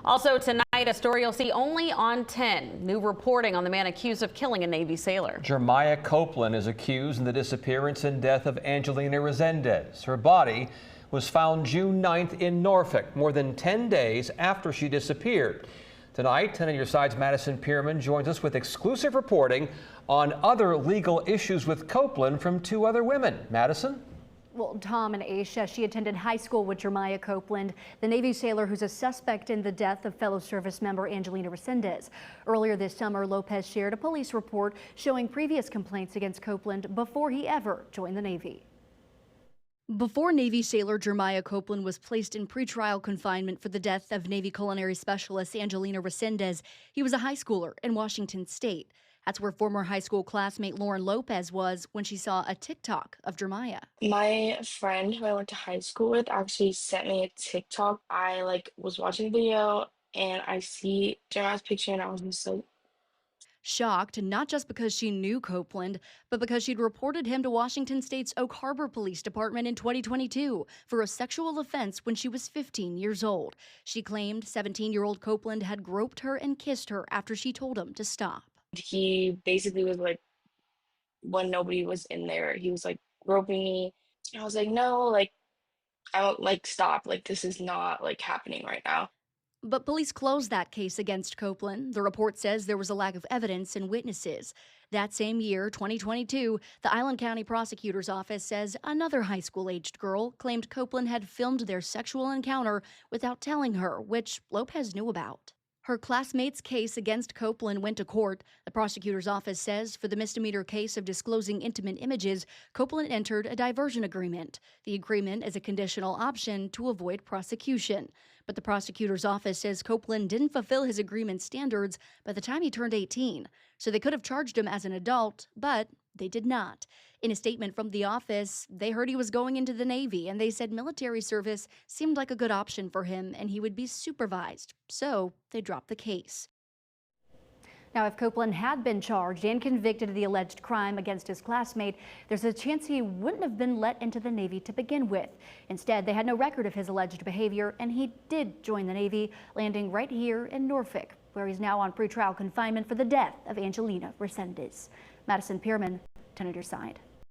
Also tonight, a story you'll see only on 10. New reporting on the man accused of killing a Navy sailor. Jermiah Copeland is accused in the disappearance and death of Angelina Resendiz. Her body was found June 9th in Norfolk, more than 10 days after she disappeared. Tonight, 10 on your side's Madison Pierman joins us with exclusive reporting on other legal issues with Copeland from two other women. Madison? Well, Tom and Aisha, she attended high school with Jermiah Copeland, the Navy sailor who's a suspect in the death of fellow service member Angelina Resendiz. Earlier this summer, Lopez shared a police report showing previous complaints against Copeland before he ever joined the Navy. Before Navy sailor Jermiah Copeland was placed in pretrial confinement for the death of Navy culinary specialist Angelina Resendiz, he was a high schooler in Washington State. That's where former high school classmate Lauren Lopez was when she saw a TikTok of Jermiah. My friend who I went to high school with actually sent me a TikTok. I was watching the video and I see Jeremiah's picture and I was just like, shocked, not just because she knew Copeland, but because she'd reported him to Washington State's Oak Harbor Police Department in 2022 for a sexual offense when she was 15 years old. She claimed 17-year-old Copeland had groped her and kissed her after she told him to stop. he basically was like, when nobody was in there, he was like groping me. I was like, no, I don't stop. This is not happening right now. But police closed that case against Copeland. The report says there was a lack of evidence and witnesses. That same year, 2022, the Island County Prosecutor's Office says another high school-aged girl claimed Copeland had filmed their sexual encounter without telling her, which Lopez knew about. Her classmate's case against Copeland went to court. The prosecutor's office says for the misdemeanor case of disclosing intimate images, Copeland entered a diversion agreement. The agreement is a conditional option to avoid prosecution. But the prosecutor's office says Copeland didn't fulfill his agreement standards by the time he turned 18. So they could have charged him as an adult, but they did not. In a statement from the office, they heard he was going into the Navy, and they said military service seemed like a good option for him and he would be supervised. So they dropped the case. Now, if Copeland had been charged and convicted of the alleged crime against his classmate, there's a chance he wouldn't have been let into the Navy to begin with. Instead, they had no record of his alleged behavior, and he did join the Navy, landing right here in Norfolk, where he's now on pretrial confinement for the death of Angelina Resendiz. Madison Pierman, 10 on your side.